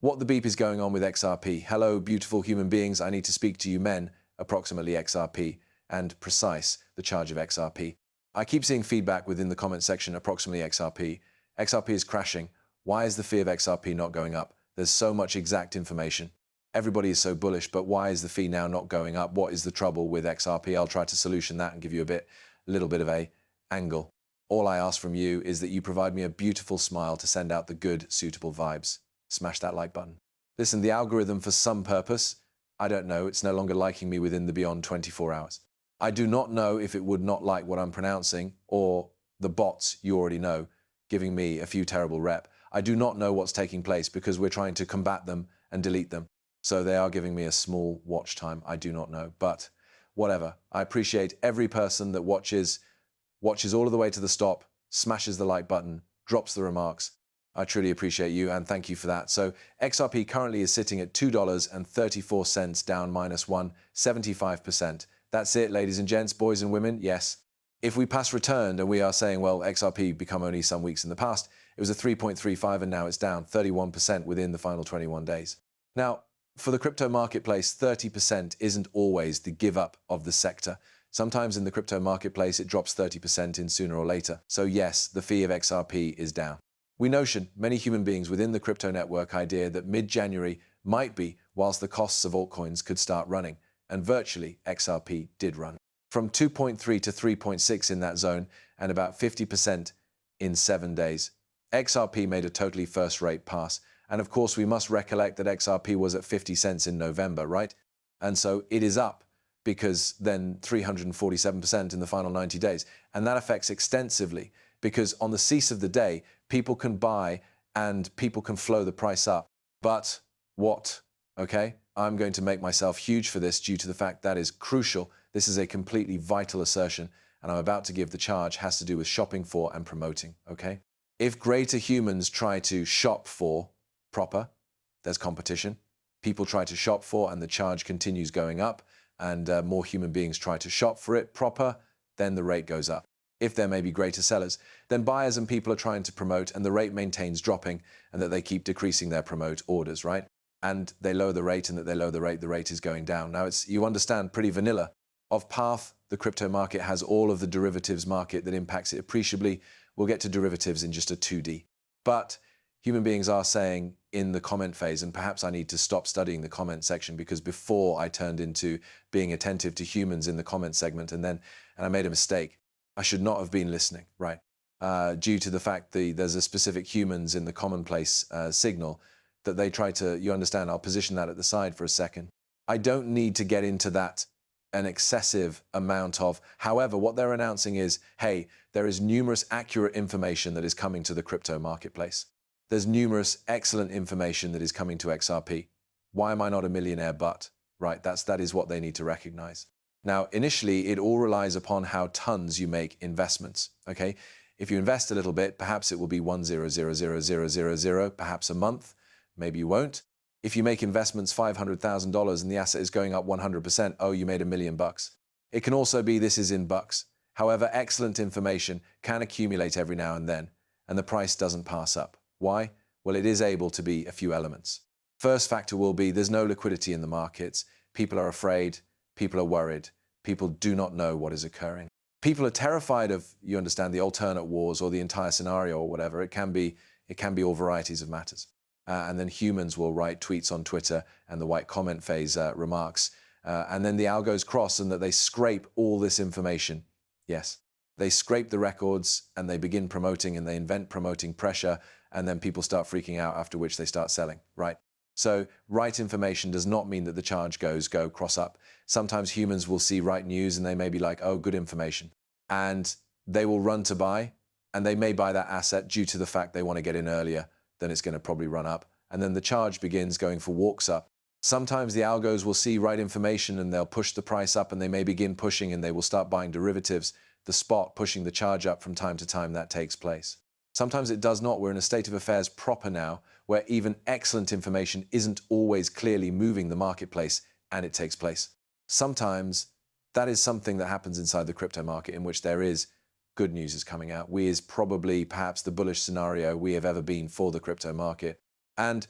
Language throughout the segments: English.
What the beep is going on with XRP? Hello, beautiful human beings. I need to speak to you men, approximately XRP, and precise, the charge of XRP. I keep seeing feedback within the comment section, approximately XRP. XRP is crashing. Why is the fee of XRP not going up? There's so much exact information. Everybody is so bullish, but why is the fee now not going up? What is the trouble with XRP? I'll try to solution that and give you a little bit of a angle. All I ask from you is that you provide me a beautiful smile to send out the good, suitable vibes. Smash that like button. Listen, the algorithm, for some purpose, I don't know, it's no longer liking me within the beyond 24 hours. I do not know if it would not like what I'm pronouncing or the bots you already know giving me a few terrible rep. I do not know what's taking place because we're trying to combat them and delete them. So they are giving me a small watch time. I do not know, but whatever. I appreciate every person that watches all of the way to the stop, smashes the like button, drops the remarks. I truly appreciate you and thank you for that. So XRP currently is sitting at $2.34, down -1.75%. That's it, ladies and gents, boys and women, yes. If we pass returned and we are saying, well, XRP become only some weeks in the past, it was a 3.35 and now it's down 31% within the final 21 days. Now, for the crypto marketplace, 30% isn't always the give up of the sector. Sometimes in the crypto marketplace, it drops 30% in sooner or later. So yes, the fee of XRP is down. We notion, many human beings within the crypto network idea that mid-January might be whilst the costs of altcoins could start running, and virtually XRP did run. From 2.3 to 3.6 in that zone, and about 50% in 7 days. XRP made a totally first-rate pass, and of course we must recollect that XRP was at 50 cents in November, right? And so it is up, because then 347% in the final 90 days. And that affects extensively, because on the cease of the day, people can buy and people can flow the price up. But what? Okay? I'm going to make myself huge for this due to the fact that is crucial. This is a completely vital assertion, and I'm about to give the charge has to do with shopping for and promoting, okay? If greater humans try to shop for proper, there's competition. People try to shop for and the charge continues going up, and more human beings try to shop for it proper, then the rate goes up. If there may be greater sellers, then buyers and people are trying to promote and the rate maintains dropping and that they keep decreasing their promote orders, right? And they lower the rate and that they lower the rate is going down. Now, it's, you understand, pretty vanilla. Of path, the crypto market has all of the derivatives market that impacts it appreciably. We'll get to derivatives in just a 2D. But human beings are saying in the comment phase, and perhaps I need to stop studying the comment section because before I turned into being attentive to humans in the comment segment and I made a mistake. I should not have been listening, right? Due to the fact that there's a specific humans in the commonplace signal that they try to, you understand, I'll position that at the side for a second. I don't need to get into that an excessive amount of, however, what they're announcing is, hey, there is numerous accurate information that is coming to the crypto marketplace. There's numerous excellent information that is coming to XRP. Why am I not a millionaire but? Right, that is what they need to recognize. Now, initially, it all relies upon how tons you make investments, okay? If you invest a little bit, perhaps it will be 1,000,000, perhaps a month, maybe you won't. If you make investments $500,000 and the asset is going up 100%, oh, you made $1 million. It can also be this is in bucks. However, excellent information can accumulate every now and then, and the price doesn't pass up. Why? Well, it is able to be a few elements. First factor will be there's no liquidity in the markets. People are afraid. People are worried. People do not know what is occurring. People are terrified of, you understand, the alternate wars or the entire scenario or whatever. It can be all varieties of matters. And then humans will write tweets on Twitter and the white comment phase remarks. And then the algos cross and that they scrape all this information. Yes, they scrape the records and they begin promoting and they invent promoting pressure and then people start freaking out, after which they start selling, right? So right information does not mean that the charge go cross up. Sometimes humans will see right news and they may be like, oh, good information. And they will run to buy and they may buy that asset due to the fact they want to get in earlier, then it's going to probably run up. And then the charge begins going for walks up. Sometimes the algos will see right information and they'll push the price up and they may begin pushing and they will start buying derivatives, the spot pushing the charge up from time to time. That takes place. Sometimes it does not. We're in a state of affairs proper now where even excellent information isn't always clearly moving the marketplace and it takes place. Sometimes that is something that happens inside the crypto market in which there is good news is coming out. We is probably perhaps the bullish scenario we have ever been for the crypto market. And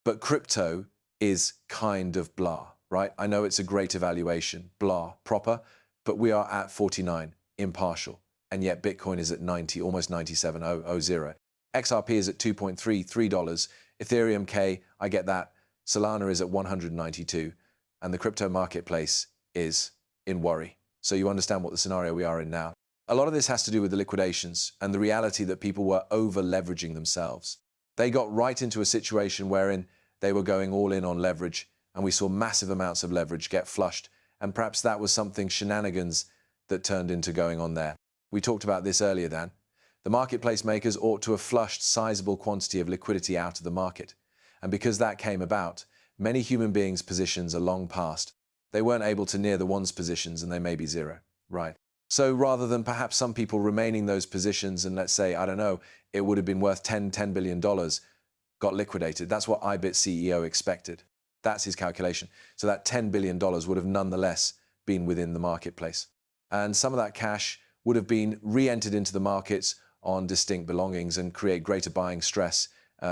But crypto is kind of blah, right? I know it's a great evaluation, blah, proper, but we are at 49, impartial. And yet Bitcoin is at 90, almost 97,000. XRP is at $2.33. Ethereum K, I get that. Solana is at 192. And the crypto marketplace is in worry. So you understand what the scenario we are in now. A lot of this has to do with the liquidations and the reality that people were over-leveraging themselves. They got right into a situation wherein they were going all in on leverage, and we saw massive amounts of leverage get flushed, and perhaps that was something shenanigans that turned into going on there. We talked about this earlier, Dan. The marketplace makers ought to have flushed sizable quantity of liquidity out of the market, and because that came about, many human beings' positions are long past. They weren't able to near the one's positions, and they may be zero, right? So rather than perhaps some people remaining those positions and let's say, I don't know, it would have been worth $10 billion, got liquidated. That's what iBit CEO expected. That's his calculation. So that $10 billion would have nonetheless been within the marketplace. And some of that cash would have been re-entered into the markets on distinct belongings and create greater buying stress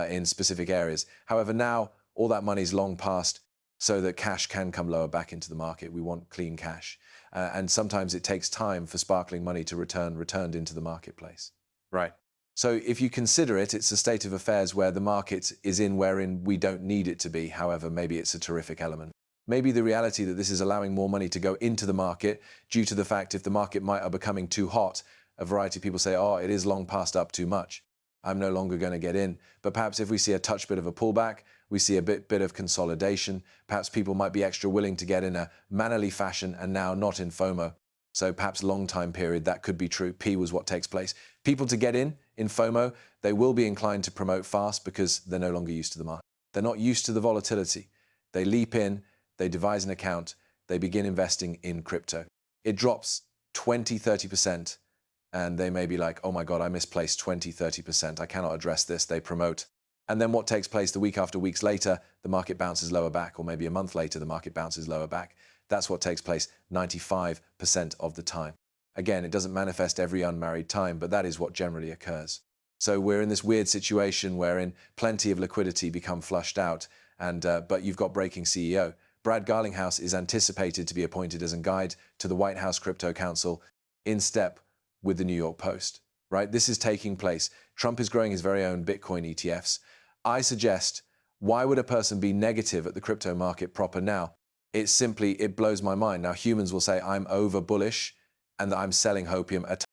in specific areas. However, now all that money's long past, so that cash can come lower back into the market. We want clean cash. And sometimes it takes time for sparkling money to returned into the marketplace. Right. So if you consider it, it's a state of affairs where the market is in wherein we don't need it to be. However, maybe it's a terrific element. Maybe the reality that this is allowing more money to go into the market due to the fact if the market might are becoming too hot, a variety of people say, oh, it is long past up too much. I'm no longer going to get in. But perhaps if we see a touch bit of a pullback, we see a bit of consolidation, perhaps people might be extra willing to get in a mannerly fashion and now not in FOMO. So perhaps long time period, that could be true. P was what takes place. People to get in FOMO, they will be inclined to promote fast because they're no longer used to the market. They're not used to the volatility. They leap in, they devise an account, they begin investing in crypto. It drops 20, 30%, and they may be like, oh my God, I misplaced 20, 30%. I cannot address this. They promote. And then what takes place the week after weeks later, the market bounces lower back, or maybe a month later, the market bounces lower back. That's what takes place 95% of the time. Again, it doesn't manifest every unmarried time, but that is what generally occurs. So we're in this weird situation wherein plenty of liquidity become flushed out, and but you've got breaking CEO. Brad Garlinghouse is anticipated to be appointed as a guide to the White House Crypto Council in step with the New York Post. Right? This is taking place. Trump is growing his very own Bitcoin ETFs. I suggest, why would a person be negative at the crypto market proper now? It blows my mind. Now, humans will say I'm over bullish and that I'm selling hopium at